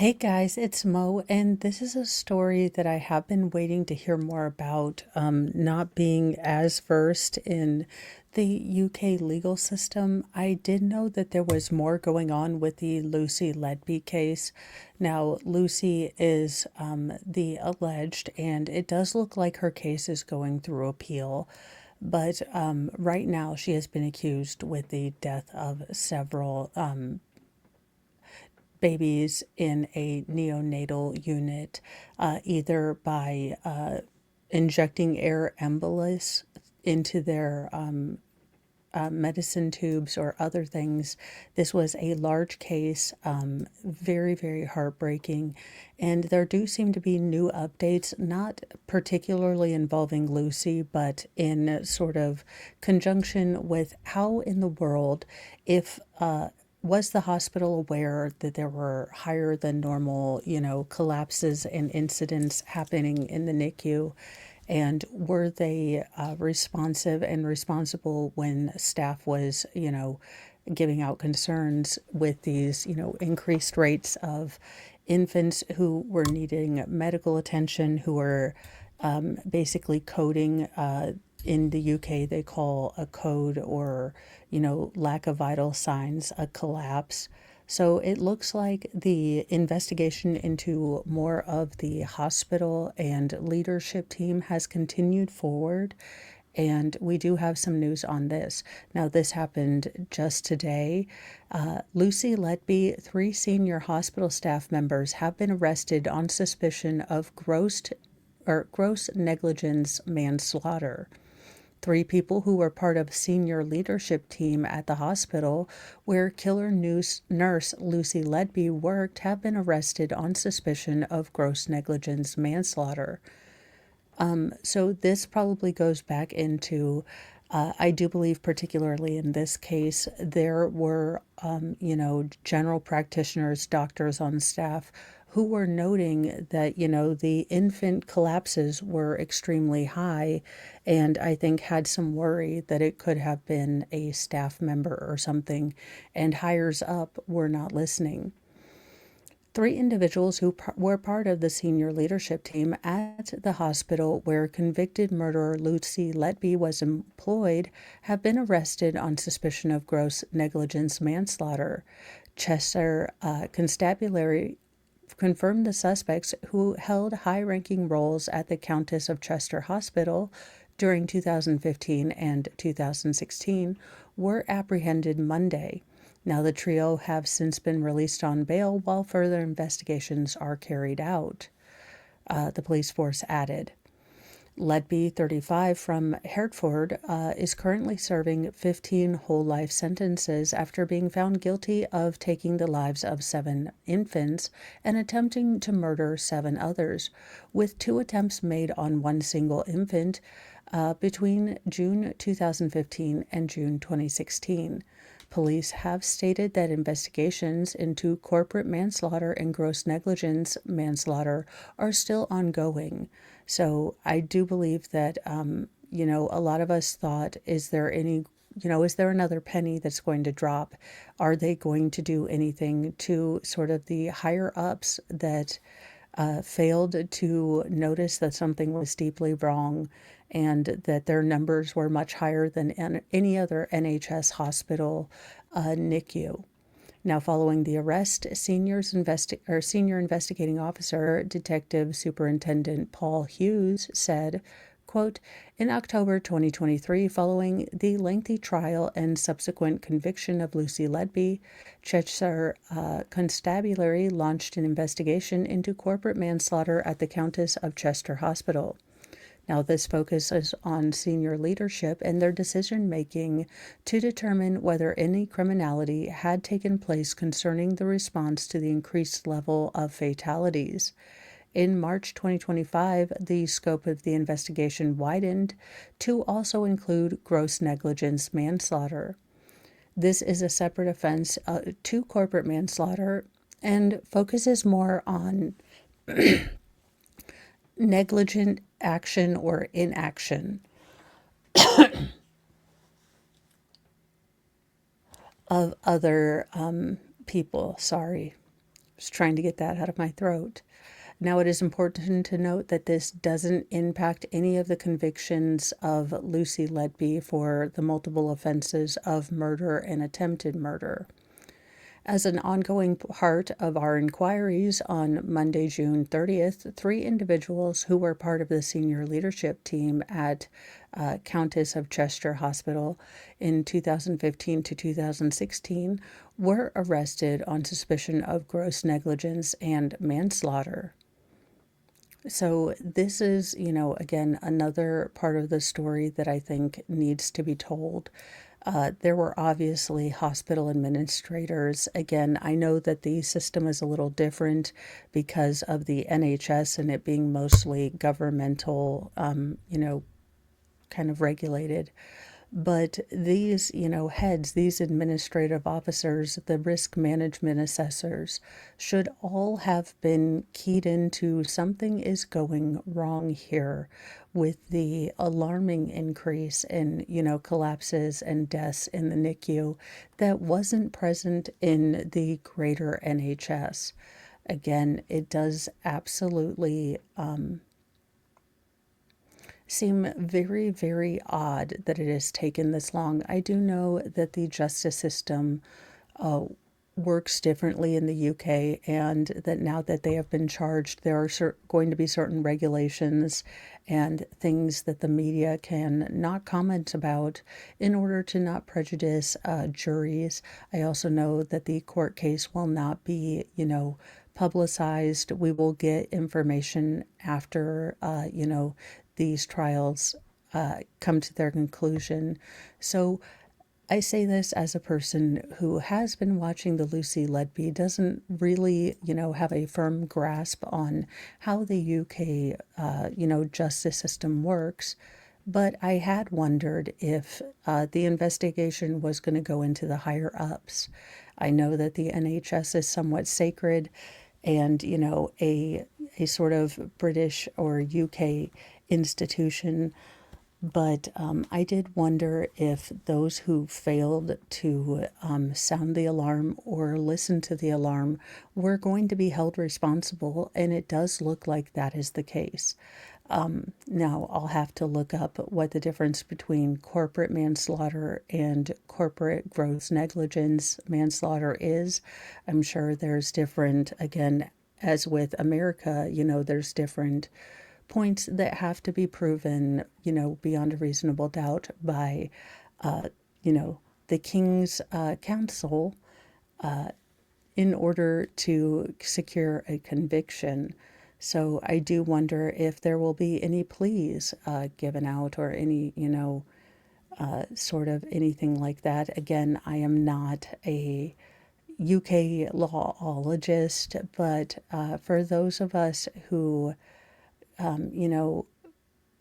Hey guys, it's Mo, and this is a story that I have been waiting to hear more about. Not being as versed in the UK legal system, I did know that there was more going on with the Lucy Letby case. Now, Lucy is the alleged, and it does look like her case is going through appeal. But right now, she has been accused with the death of several babies in a neonatal unit, either by injecting air embolus into their medicine tubes or other things. This was a large case, very, very heartbreaking. And there do seem to be new updates, not particularly involving Lucy, but in sort of conjunction with how in the world, if was the hospital aware that there were higher than normal, collapses and incidents happening in the NICU? And were they responsive and responsible when staff was, giving out concerns with these, increased rates of infants who were needing medical attention, who were basically coding? In the UK, they call a code or, lack of vital signs a collapse. So it looks like the investigation into more of the hospital and leadership team has continued forward. And we do have some news on this. Now, this happened just today. Lucy Letby, three senior hospital staff members have been arrested on suspicion of gross negligence manslaughter. Three people who were part of senior leadership team at the hospital where killer nurse Lucy Letby worked have been arrested on suspicion of gross negligence manslaughter. So this probably goes back into, I do believe, particularly in this case, there were, general practitioners, doctors on staff who were noting that, the infant collapses were extremely high, and I think had some worry that it could have been a staff member or something, and higher up were not listening. Three individuals who were part of the senior leadership team at the hospital where convicted murderer Lucy Letby was employed have been arrested on suspicion of gross negligence manslaughter. Chester Constabulary confirmed the suspects, who held high ranking roles at the Countess of Chester Hospital during 2015 and 2016, were apprehended Monday. Now, the trio have since been released on bail while further investigations are carried out, the police force added. Letby, 35, from Hertford, is currently serving 15 whole life sentences after being found guilty of taking the lives of 7 infants and attempting to murder 7 others, with 2 attempts made on one single infant between June 2015 and June 2016. Police have stated that investigations into corporate manslaughter and gross negligence manslaughter are still ongoing. So I do believe that, a lot of us thought, is there another penny that's going to drop? Are they going to do anything to sort of the higher ups that failed to notice that something was deeply wrong and that their numbers were much higher than any other NHS hospital NICU? Now, following the arrest, senior investigating officer, Detective Superintendent Paul Hughes, said, quote, "In October 2023, following the lengthy trial and subsequent conviction of Lucy Letby, Cheshire Constabulary launched an investigation into corporate manslaughter at the Countess of Chester Hospital. Now, this focuses on senior leadership and their decision making to determine whether any criminality had taken place concerning the response to the increased level of fatalities. In March 2025, the scope of the investigation widened to also include gross negligence manslaughter. This is a separate offense to corporate manslaughter and focuses more on negligent action or inaction of other people. Sorry. was trying to get that out of my throat. Now, it is important to note that this doesn't impact any of the convictions of Lucy Letby for the multiple offenses of murder and attempted murder. As an ongoing part of our inquiries on Monday, June 30th, three individuals who were part of the senior leadership team at Countess of Chester Hospital in 2015 to 2016 were arrested on suspicion of gross negligence and manslaughter. So, this is, again, another part of the story that I think needs to be told. There were obviously hospital administrators. Again, I know that the system is a little different because of the NHS and it being mostly governmental, kind of regulated. But these, heads, these administrative officers, the risk management assessors, should all have been keyed into something is going wrong here with the alarming increase in, collapses and deaths in the NICU that wasn't present in the greater NHS. Again, it does absolutely seem very, very odd that it has taken this long. I do know that the justice system works differently in the UK, and that now that they have been charged, there are going to be certain regulations and things that the media can not comment about in order to not prejudice juries. I also know that the court case will not be, publicized. We will get information after, these trials come to their conclusion. So I say this as a person who has been watching the Lucy Letby, doesn't really, have a firm grasp on how the UK, justice system works. But I had wondered if the investigation was going to go into the higher ups. I know that the NHS is somewhat sacred, and a sort of British or UK institution, but I did wonder if those who failed to sound the alarm or listen to the alarm were going to be held responsible, and it does look like that is the case. Now, I'll have to look up what the difference between corporate manslaughter and corporate gross negligence manslaughter is. I'm sure there's different, again, as with America, there's different points that have to be proven, beyond a reasonable doubt by, uh, the King's Council in order to secure a conviction. So I do wonder if there will be any pleas given out or any, sort of anything like that. Again, I am not a UK lawologist, but for those of us who, you know,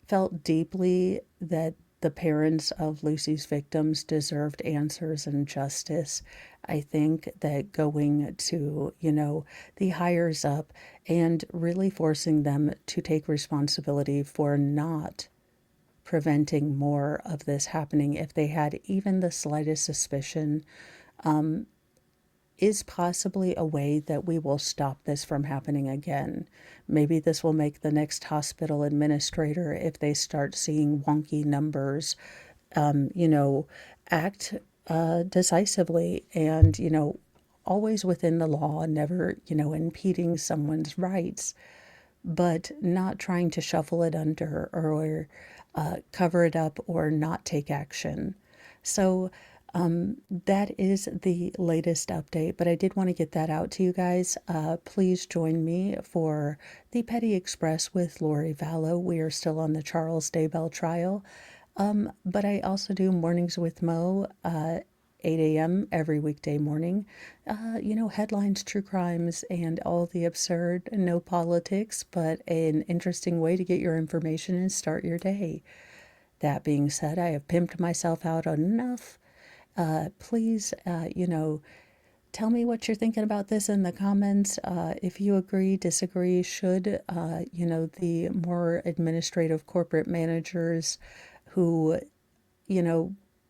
felt deeply that the parents of Lucy's victims deserved answers and justice. I think that going to, the higher up and really forcing them to take responsibility for not preventing more of this happening if they had even the slightest suspicion is possibly a way that we will stop this from happening again. Maybe this will make the next hospital administrator, if they start seeing wonky numbers, you know, act decisively and, always within the law, never, impeding someone's rights, but not trying to shuffle it under or cover it up or not take action. So that is the latest update, but I did want to get that out to you guys. Please join me for the Petty Express with Lori Vallow. We are still on the Charles Daybell trial, but I also do Mornings with Mo, 8 a.m. every weekday morning. Headlines, true crimes, and all the absurd, no politics, but an interesting way to get your information and start your day. That being said, I have pimped myself out enough. Please, tell me what you're thinking about this in the comments. If you agree, disagree, should, the more administrative corporate managers who,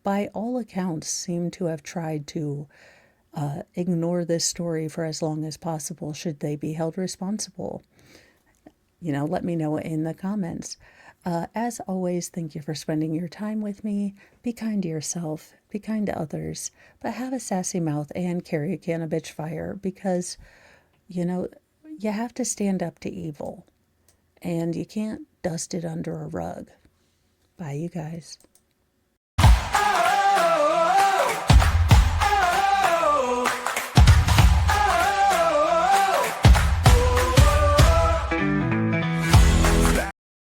by all accounts, seem to have tried to ignore this story for as long as possible. Should they be held responsible? Let me know in the comments. As always, thank you for spending your time with me. Be kind to yourself, be kind to others, but have a sassy mouth and carry a can of bitch fire, because, you have to stand up to evil, and you can't dust it under a rug. Bye, you guys.